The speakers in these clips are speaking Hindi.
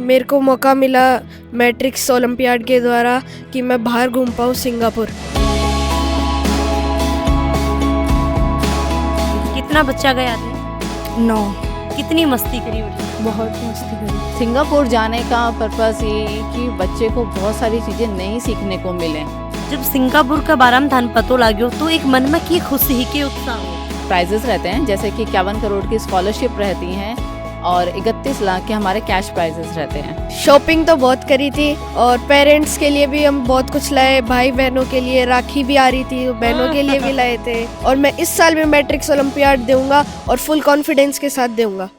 मेरे को मौका मिला मैट्रिक्स ओलंपियाड के द्वारा कि मैं बाहर घूम पाऊँ सिंगापुर। कितना बच्चा गया था? 9। कितनी मस्ती करी उन्होंने? बहुत मस्ती करी। सिंगापुर जाने का पर्पस ये है कि बच्चे को बहुत सारी चीज़ें नई सीखने को मिलें। जब सिंगापुर का बारे में थान पतो लाग्यो तो एक मन में की खुशी ही के उत्साह हो। प्राइजेस रहते हैं, जैसे कि 51 करोड़ की स्कॉलरशिप रहती हैं और 31 लाख के हमारे कैश प्राइजेस रहते हैं। शॉपिंग तो बहुत करी थी और पेरेंट्स के लिए भी हम बहुत कुछ लाए। भाई बहनों के लिए राखी भी आ रही थी, बहनों के लिए भी लाए थे। और मैं इस साल भी मैट्रिक्स ओलंपियाड दूंगा और फुल कॉन्फिडेंस के साथ दूंगा।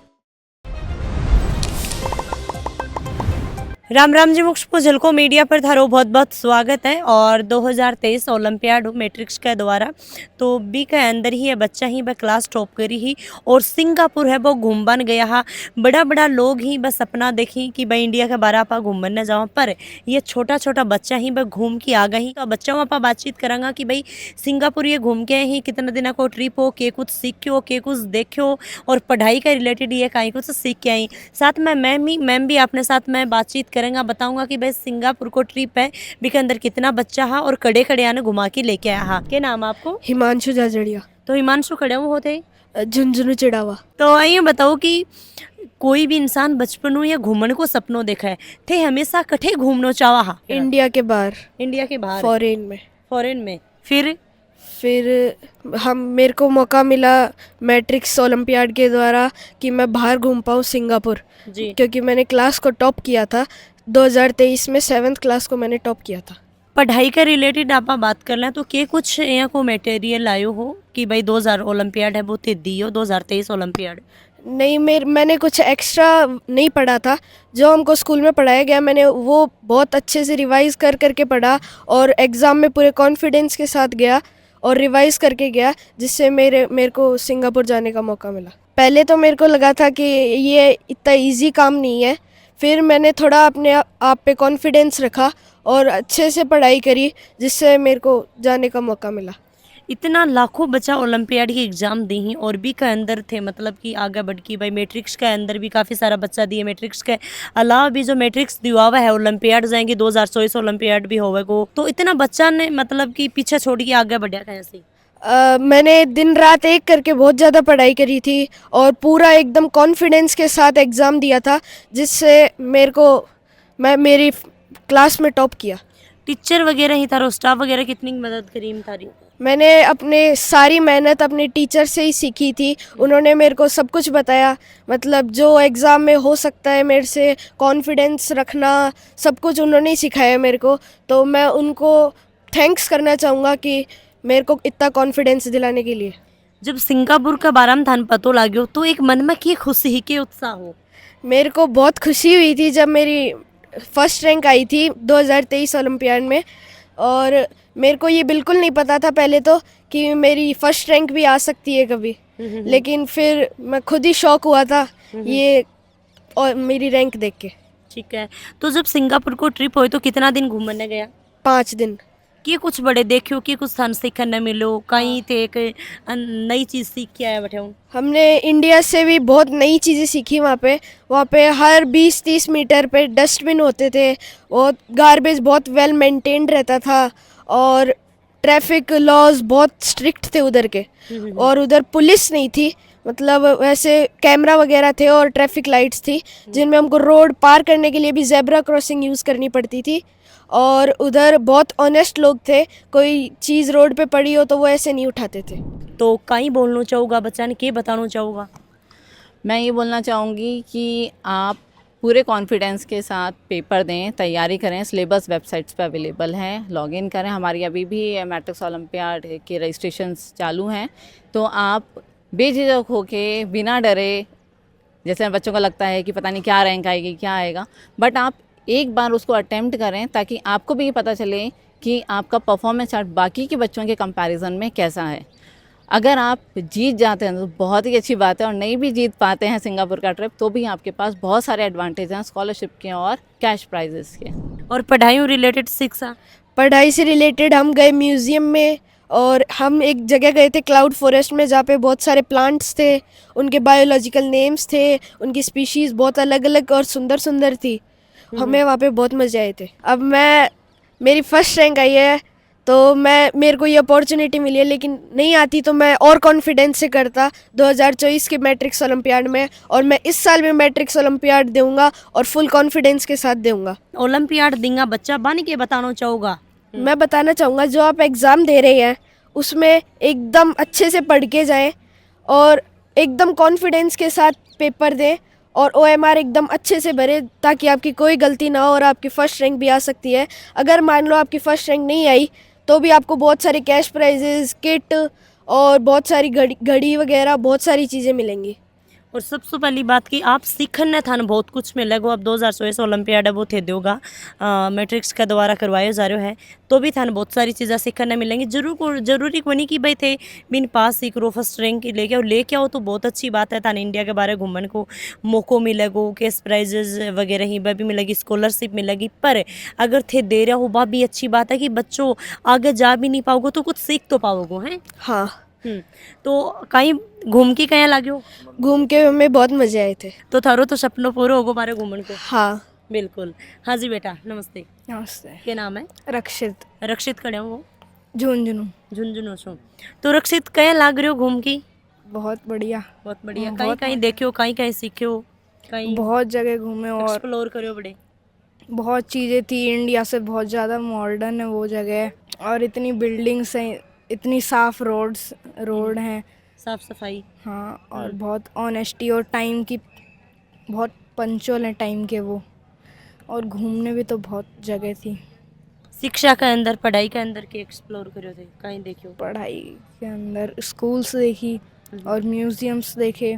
राम राम जी, मुक्ष झलको मीडिया पर थारो बहुत बहुत स्वागत है। और 2023 ओलंपियाड मैट्रिक्स के द्वारा तो बी के अंदर ही है बच्चा ही वह क्लास टॉप करी ही और सिंगापुर है वो घूमबन गया हा। बड़ा बड़ा लोग ही बस सपना देखी कि भाई इंडिया के बारे आप घूमबन न जाओ, पर ये छोटा छोटा बच्चा ही वह घूम के आ गई ही। बच्चों आप बातचीत करांगा कि भाई सिंगापुर ये घूम के ही कितने दिन को ट्रिप हो, के कुछ सीख्यो, के कुछ देखियो और पढ़ाई का रिलेटेड ये कहीं कुछ सीख के आई। साथ में मैम भी अपने साथ में बातचीत करेंगे, बताऊंगा कि भाई सिंगापुर को ट्रिप है भी के अंदर कितना बच्चा हा और कड़े कड़े आने घुमा के लेके आया हा। क्या नाम आपको? हिमांशु जाजड़िया। तो हिमांशु खड़े हुए होते झुंझुनू चिड़ावा। तो आइए बताओ कि कोई भी इंसान बचपन या घूमने को सपनों देखा है थे, हमेशा कठे घूमना चाहा हा? इंडिया के बाहर। इंडिया के बाहर? फॉरेन में। फिर मेरे को मौका मिला मैट्रिक्स ओलंपियाड के द्वारा कि मैं बाहर घूम पाऊँ सिंगापुर जी, क्योंकि मैंने क्लास को टॉप किया था। 2023 में 7th क्लास को मैंने टॉप किया था। पढ़ाई के रिलेटेड आप बात कर लें तो के कुछ यहाँ को मटेरियल लायो हो कि भाई 2000 ओलंपियाड है वो ते दियो 2023 ओलंपियाड? नहीं, मैंने कुछ एक्स्ट्रा नहीं पढ़ा था। जो हमको स्कूल में पढ़ाया गया मैंने वो बहुत अच्छे से रिवाइज़ करके पढ़ा और एग्ज़ाम में पूरे कॉन्फिडेंस के साथ गया और रिवाइज़ करके गया, जिससे मेरे को सिंगापुर जाने का मौका मिला। पहले तो मेरे को लगा था कि ये इतना इजी काम नहीं है, फिर मैंने थोड़ा अपने आप पे कॉन्फिडेंस रखा और अच्छे से पढ़ाई करी, जिससे मेरे को जाने का मौका मिला। इतना लाखों बच्चा ओलंपियाड की एग्जाम दी ही और भी के अंदर थे, मतलब कि आगे बढ़ की भाई मैट्रिक्स के अंदर भी काफ़ी सारा बच्चा दिए। मैट्रिक्स के अलावा भी जो मैट्रिक्स दिया हुआ है ओलंपियाड जाएंगे 2024 ओलंपियाड भी होगा, तो इतना बच्चा ने मतलब कि पीछे छोड़ के आगे बढ़ा कैसे? मैंने दिन रात एक करके बहुत ज़्यादा पढ़ाई करी थी और पूरा एकदम कॉन्फिडेंस के साथ एग्ज़ाम दिया था, जिससे मेरी क्लास में टॉप किया। टीचर वगैरह ही तारो स्टाफ वगैरह कितनी मदद करी तारी? मैंने अपने सारी मेहनत अपने टीचर से ही सीखी थी। उन्होंने मेरे को सब कुछ बताया, मतलब जो एग्ज़ाम में हो सकता है मेरे से, कॉन्फिडेंस रखना, सब कुछ उन्होंने ही सिखाया मेरे को। तो मैं उनको थैंक्स करना चाहूँगा कि मेरे को इतना कॉन्फिडेंस दिलाने के लिए। जब सिंगापुर का बारे में थान पतो लाग्यो तो एक मन में की खुशी ही के उत्साह हो? मेरे को बहुत खुशी हुई थी जब मेरी फर्स्ट रैंक आई थी 2023 ओलंपियाड में, और मेरे को ये बिल्कुल नहीं पता था पहले तो कि मेरी फर्स्ट रैंक भी आ सकती है कभी, लेकिन फिर मैं खुद ही शॉक हुआ था ये और मेरी रैंक देख के। ठीक है, तो जब सिंगापुर को ट्रिप हुई तो कितना दिन घूमने गया? 5 दिन। कि कुछ बड़े देखियो कि कुछ स्थान सीखने मिलो, कहीं थे एक नई चीज़ सीख के आया बैठे हूँ? हमने इंडिया से भी बहुत नई चीज़ें सीखी। वहाँ पे हर 20-30 मीटर पे डस्टबिन होते थे और गार्बेज बहुत वेल मेंटेन्ड रहता था और ट्रैफिक लॉज बहुत स्ट्रिक्ट थे उधर के। और उधर पुलिस नहीं थी, मतलब वैसे कैमरा वगैरह थे और ट्रैफिक लाइट्स थी, जिनमें हमको रोड पार करने के लिए भी ज़ेब्रा क्रॉसिंग यूज़ करनी पड़ती थी। और उधर बहुत ऑनेस्ट लोग थे, कोई चीज़ रोड पे पड़ी हो तो वो ऐसे नहीं उठाते थे। तो कहीं बोलना चाहूँगा बच्चा ने के बताना चाहूँगा? मैं ये बोलना चाहूँगी कि आप पूरे कॉन्फिडेंस के साथ पेपर दें, तैयारी करें। सिलेबस वेबसाइट्स पे अवेलेबल हैं, लॉगिन करें। हमारी अभी भी मैट्रिक्स ओलंपियाड के रजिस्ट्रेशंस चालू हैं, तो आप बेझिझक होके बिना डरे, जैसे बच्चों को लगता है कि पता नहीं क्या रैंक आएगी क्या आएगा, बट आप एक बार उसको अटेम्प्ट करें ताकि आपको भी ये पता चले कि आपका परफॉर्मेंस चार्ट बाकी के बच्चों के कंपैरिजन में कैसा है। अगर आप जीत जाते हैं तो बहुत ही अच्छी बात है, और नहीं भी जीत पाते हैं सिंगापुर का ट्रिप तो भी आपके पास बहुत सारे एडवांटेज हैं स्कॉलरशिप के और कैश प्राइजेस के। और पढ़ाई रिलेटेड शिक्षा? पढ़ाई से रिलेटेड हम गए म्यूज़ियम में, और हम एक जगह गए थे क्लाउड फॉरेस्ट में, जहाँ पे बहुत सारे प्लांट्स थे, उनके बायोलॉजिकल नेम्स थे, उनकी स्पीशीज़ बहुत अलग अलग और सुंदर सुंदर थी। हमें वहाँ पे बहुत मज़े आए थे। अब मेरी फर्स्ट रैंक आई है तो मेरे को ये अपॉर्चुनिटी मिली है, लेकिन नहीं आती तो मैं और कॉन्फिडेंस से करता 2024 के मैट्रिक्स ओलंपियाड में, और मैं इस साल भी मैट्रिक्स ओलंपियाड दूंगा और फुल कॉन्फिडेंस के साथ दूंगा। ओलंपियाड देंगा बच्चा बन के बताना चाहूँगा। मैं बताना चाहूँगा जो आप एग्ज़ाम दे रहे हैं उसमें एकदम अच्छे से पढ़ के जाएं और एकदम कॉन्फिडेंस के साथ पेपर दें और OMR एकदम अच्छे से भरे ताकि आपकी कोई गलती ना हो और आपकी फ़र्स्ट रैंक भी आ सकती है। अगर मान लो आपकी फ़र्स्ट रैंक नहीं आई तो भी आपको बहुत सारे कैश प्राइजेस, किट और बहुत सारी घड़ी वगैरह बहुत सारी चीज़ें मिलेंगी। और सबसे पहली बात कि आप सीखने थान बहुत कुछ मिलेगा। अब 2024 ओलंपियाड है वो थे दोगा मैट्रिक्स का द्वारा करवाया जा रहा है, तो भी थान बहुत सारी चीज़ें सीखने मिलेंगी। जरूरी को नहीं कि भाई थे बिन पास सीख रो फर्स्ट रैंक लेके आओ तो बहुत अच्छी बात है। थान इंडिया के बारे घूमने को मौको मिलेगा, कैश प्राइजेज वगैरह ही वह भी मिलेगी, स्कॉलरशिप मिलेगी। पर अगर थे दे रहा हो वह भी अच्छी बात है कि बच्चों आगे जा भी नहीं पाओगे तो कुछ सीख तो पाओगे हैं। हाँ, तो कहीं घूम के कहीं लागे हो? घूम के हमें बहुत मज़े आए थे। तो थारो तो सपनों पूरे होगो बारे घूमन को। हाँ, बिल्कुल। हाँ जी बेटा, नमस्ते। नमस्ते। क्या नाम है? रक्षित रक्षित खड़े हो? झुंझुनू। झुंझुनू छो। तो रक्षित कहीं लाग रहे हो घूम की? बहुत बढ़िया, बहुत बढ़िया। कहीं कहीं देखियो, कहीं कहीं सीखियो, कहीं बहुत जगह घूमे और एक्सप्लोर करियो बड़े। बहुत चीज़ें थी। इंडिया से बहुत ज़्यादा मॉडर्न है वो जगह, और इतनी बिल्डिंग्स हैं, इतनी साफ रोड हैं। साफ सफाई। हाँ, और बहुत ऑनेस्टी और टाइम की, बहुत पंचुअल है टाइम के वो। और घूमने भी तो बहुत जगह थी। शिक्षा के अंदर, पढ़ाई के अंदर के एक्सप्लोर करियो थे, कहीं देखियो? पढ़ाई के अंदर स्कूल्स देखी और म्यूज़ियम्स देखे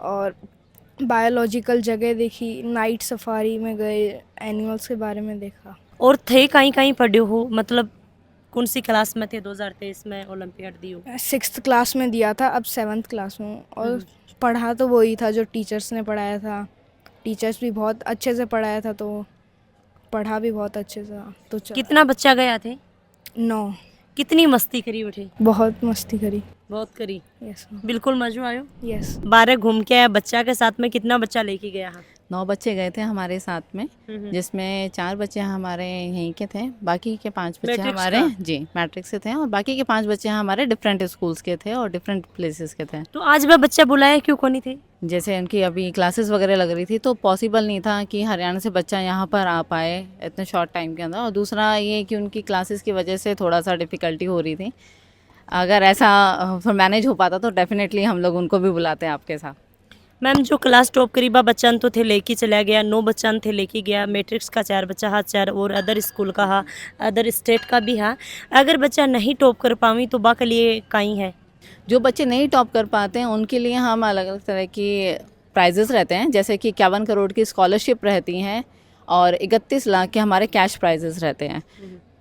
और बायोलॉजिकल जगह देखी। नाइट सफारी में गए, एनिमल्स के बारे में देखा। और थे कहीं कहीं पढ़े हो, मतलब कौन सी क्लास में थे 2023 में ओलंपियाड दी हो? 6th क्लास में दिया था, अब 7th क्लास में हूँ। और पढ़ा तो वही था जो टीचर्स ने पढ़ाया था। टीचर्स भी बहुत अच्छे से पढ़ाया था तो पढ़ा भी बहुत अच्छे से। तो कितना बच्चा गया थे? 9। कितनी मस्ती करी बैठे? बहुत मस्ती करी। बहुत करी। यस बिल्कुल मज़ो आयो। यस। बारह घूम के आया बच्चा के साथ में। कितना बच्चा लेके गया? 9 बच्चे गए थे हमारे साथ में, जिसमें 4 बच्चे हमारे यहीं के थे, बाकी के 5 बच्चे मैट्रिक्स हमारे का? जी मैट्रिक्स से थे, और बाकी के 5 बच्चे हमारे डिफरेंट स्कूल्स के थे और डिफरेंट प्लेसेस के थे। तो आज वह बच्चा बुलाया क्यों को नहीं थे? जैसे उनकी अभी क्लासेस वगैरह लग रही थी तो पॉसिबल नहीं था कि हरियाणा से बच्चा यहाँ पर आ पाए इतने शॉर्ट टाइम के अंदर, और दूसरा ये कि उनकी क्लासेस की वजह से थोड़ा सा डिफ़िकल्टी हो रही थी। अगर ऐसा मैनेज हो पाता तो डेफिनेटली हम लोग उनको भी बुलाते हैं आपके साथ। मैम जो क्लास टॉप करीबा बच्चन तो थे लेके चला गया, 9 बच्चन थे लेके गया। मैट्रिक्स का 4 बच्चा हा 4, और अदर स्कूल का हा, अदर स्टेट का भी हा। अगर बच्चा नहीं टॉप कर पावी तो बा के लिए कहीं है? जो बच्चे नहीं टॉप कर पाते हैं उनके लिए हम अलग अलग तरह की प्राइजेस रहते हैं, जैसे कि 51 करोड़ की स्कॉलरशिप रहती हैं और 31 लाख के हमारे कैश प्राइजेस रहते हैं।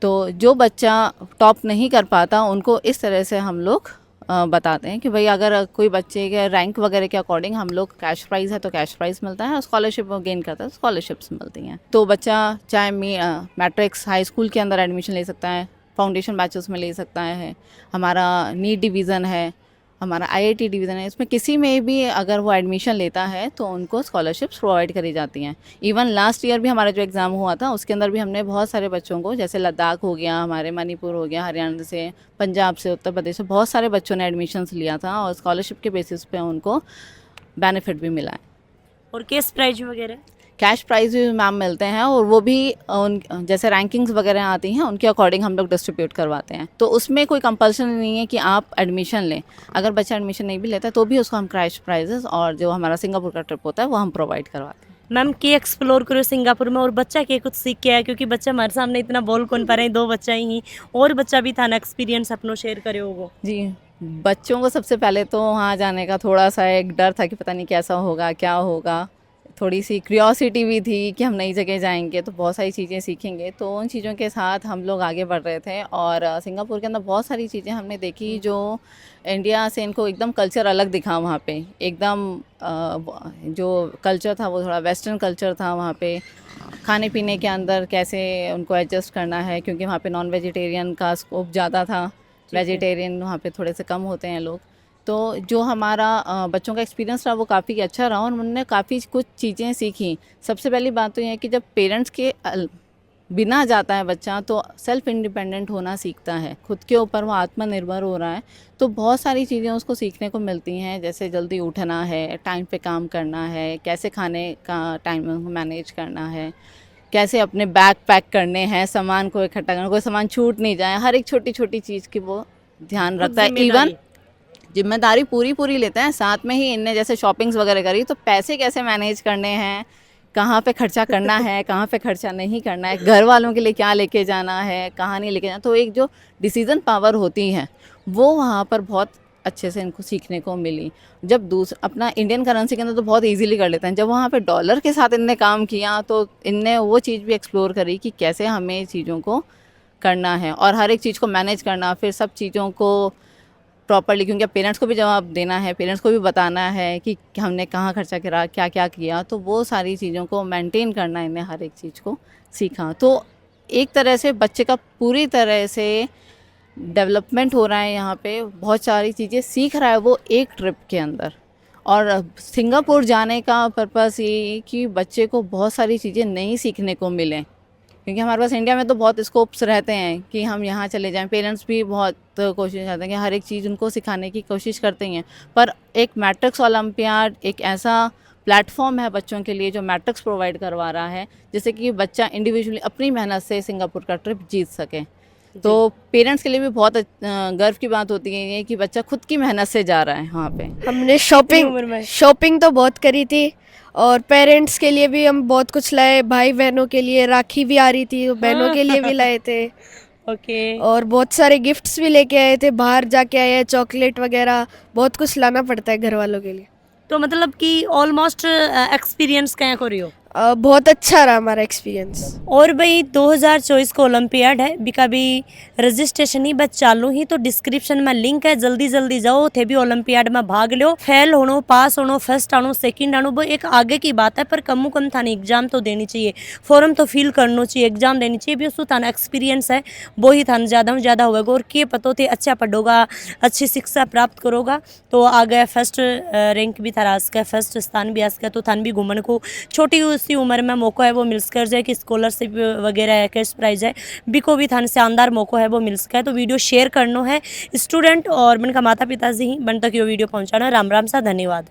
तो जो बच्चा टॉप नहीं कर पाता उनको इस तरह से हम लोग बताते हैं कि भाई अगर कोई बच्चे के रैंक वगैरह के अकॉर्डिंग हम लोग कैश प्राइज़ है तो कैश प्राइज़ मिलता है, और स्कॉलरशिप गेन करता है तो स्कॉलरशिप्स मिलती हैं। तो बच्चा चाहे मैट्रिक्स हाई स्कूल के अंदर एडमिशन ले सकता है, फाउंडेशन बैचेस में ले सकता है, हमारा नीट डिवीज़न है, हमारा IIT डिवीज़न है, इसमें किसी में भी अगर वो एडमिशन लेता है तो उनको स्कॉलरशिप्स प्रोवाइड करी जाती हैं। इवन लास्ट ईयर भी हमारा जो एग्ज़ाम हुआ था उसके अंदर भी हमने बहुत सारे बच्चों को, जैसे लद्दाख हो गया, हमारे मणिपुर हो गया, हरियाणा से, पंजाब से, उत्तर प्रदेश से बहुत सारे बच्चों ने एडमिशन्स लिया था और स्कॉलरशिप के बेसिस पे उनको बेनिफिट भी मिला है। और कैश प्राइज वगैरह? कैश प्राइज़ भी मैम मिलते हैं, और वो भी उन जैसे रैंकिंग्स वगैरह आती हैं उनके अकॉर्डिंग हम लोग डिस्ट्रीब्यूट करवाते हैं। तो उसमें कोई कंपल्सन नहीं है कि आप एडमिशन लें। अगर बच्चा एडमिशन नहीं भी लेता तो भी उसको हम कैश प्राइजेस और जो हमारा सिंगापुर का ट्रिप होता है वो हम प्रोवाइड करवाते हैं। मैम के एक्सप्लोर करो सिंगापुर में, और बच्चा के कुछ सीख के आया? क्योंकि बच्चा हमारे सामने इतना बोल कौन पा रहे हैं, 2 बच्चा ही, और बच्चा भी था ना, एक्सपीरियंस अपनो शेयर करे होगो। जी, बच्चों को सबसे पहले तो वहाँ जाने का थोड़ा सा एक डर था कि पता नहीं कैसा होगा, क्या होगा। थोड़ी सी क्यूरियोसिटी भी थी कि हम नई जगह जाएंगे तो बहुत सारी चीज़ें सीखेंगे, तो उन चीज़ों के साथ हम लोग आगे बढ़ रहे थे। और सिंगापुर के अंदर बहुत सारी चीज़ें हमने देखी जो इंडिया से इनको एकदम कल्चर अलग दिखा। वहाँ पे एकदम जो कल्चर था वो थोड़ा वेस्टर्न कल्चर था। वहाँ पे खाने पीने के अंदर कैसे उनको एडजस्ट करना है, क्योंकि वहाँ पे नॉन वेजिटेरियन का स्कोप ज़्यादा था, वेजिटेरियन वहाँ पे थोड़े से कम होते हैं लोग। तो जो हमारा बच्चों का एक्सपीरियंस रहा वो काफ़ी अच्छा रहा और उन्होंने काफ़ी कुछ चीज़ें सीखी। सबसे पहली बात तो ये है कि जब पेरेंट्स के बिना जाता है बच्चा तो सेल्फ इंडिपेंडेंट होना सीखता है, खुद के ऊपर वो आत्मनिर्भर हो रहा है। तो बहुत सारी चीज़ें उसको सीखने को मिलती हैं, जैसे जल्दी उठना है, टाइम पे काम करना है, कैसे खाने का टाइम मैनेज करना है, कैसे अपने बैग पैक करने हैं, सामान को इकट्ठा करना, कोई सामान छूट नहीं जाए, हर एक छोटी छोटी चीज़ की वो ध्यान रखता है। इवन जिम्मेदारी पूरी पूरी लेते हैं, साथ में ही इनने जैसे शॉपिंग्स वगैरह करी तो पैसे कैसे मैनेज करने हैं, कहाँ पे खर्चा करना है, कहाँ पे खर्चा नहीं करना है, घर वालों के लिए क्या लेके जाना है, कहाँ नहीं लेके जाना, तो एक जो डिसीजन पावर होती है वो वहाँ पर बहुत अच्छे से इनको सीखने को मिली। जब अपना इंडियन करेंसी के अंदर तो बहुत इजीली कर लेते हैं, जब वहाँ पे डॉलर के साथ इनने काम किया तो इनने वो चीज़ भी एक्सप्लोर करी कि कैसे हमें चीज़ों को करना है और हर एक चीज़ को मैनेज करना, फिर सब चीज़ों को प्रॉपर्ली, क्योंकि पेरेंट्स को भी जवाब देना है, पेरेंट्स को भी बताना है कि हमने कहाँ खर्चा करा, क्या क्या किया, तो वो सारी चीज़ों को मेंटेन करना इन्हें हर एक चीज़ को सीखा। तो एक तरह से बच्चे का पूरी तरह से डेवलपमेंट हो रहा है, यहाँ पे बहुत सारी चीज़ें सीख रहा है वो एक ट्रिप के अंदर। और सिंगापुर जाने का पर्पस ये कि बच्चे को बहुत सारी चीज़ें नई सीखने को मिलें, क्योंकि हमारे पास इंडिया में तो बहुत स्कोप्स रहते हैं कि हम यहाँ चले जाएं, पेरेंट्स भी बहुत कोशिश करते हैं कि हर एक चीज़ उनको सिखाने की कोशिश करते हैं। पर एक मैट्रिक्स ओलंपियाड एक ऐसा प्लेटफॉर्म है बच्चों के लिए जो मैट्रिक्स प्रोवाइड करवा रहा है, जिससे कि बच्चा इंडिविजुअली अपनी मेहनत से सिंगापुर का ट्रिप जीत सके। तो पेरेंट्स के लिए भी बहुत गर्व की बात होती है ये कि बच्चा खुद की मेहनत से जा रहा है वहाँ पे। हमने उम्र में? शॉपिंग तो बहुत करी थी और पेरेंट्स के लिए भी हम बहुत कुछ लाए, भाई बहनों के लिए राखी भी आ रही थी, तो बहनों के लिए भी लाए थे ओके। और बहुत सारे गिफ्ट्स भी लेके आए थे, बाहर जाके आए हैं, चॉकलेट वगैरह बहुत कुछ लाना पड़ता है घर वालों के लिए। तो मतलब कि ऑलमोस्ट एक्सपीरियंस क्या करियो? बहुत अच्छा रहा हमारा एक्सपीरियंस। और भाई 2024 को ओलंपियाड है, बिका भी रजिस्ट्रेशन ही बस चालू ही, तो डिस्क्रिप्शन में लिंक है, जल्दी जल्दी जाओ, थे भी ओलंपियाड में भाग लो। फेल होनो, पास होनो, फर्स्ट आनो, सेकंड आनो वो एक आगे की बात है, पर कम कम थाने एग्जाम तो देनी चाहिए, फॉर्म तो फिल करना चाहिए, एग्जाम देनी चाहिए भी, उसको थाना एक्सपीरियंस है वो ही थाना ज़्यादा में ज़्यादा होगा। और के पतो थे अच्छा पढ़ोगा, अच्छी शिक्षा प्राप्त करोगा तो आगे फर्स्ट रैंक भी थारा आ सके, फर्स्ट स्थान भी आ सके, तो थान भी घूमने को छोटी सी उम्र में मौका है वो मिल सके जाए कि स्कॉलरशिप वगैरह है, कैश प्राइज है, बिको भी थाने शानदार मौका है वो मिल सका है। तो वीडियो शेयर करना है स्टूडेंट और मन का माता पिता से ही बन तक ये वीडियो पहुंचाना। राम राम सा, धन्यवाद।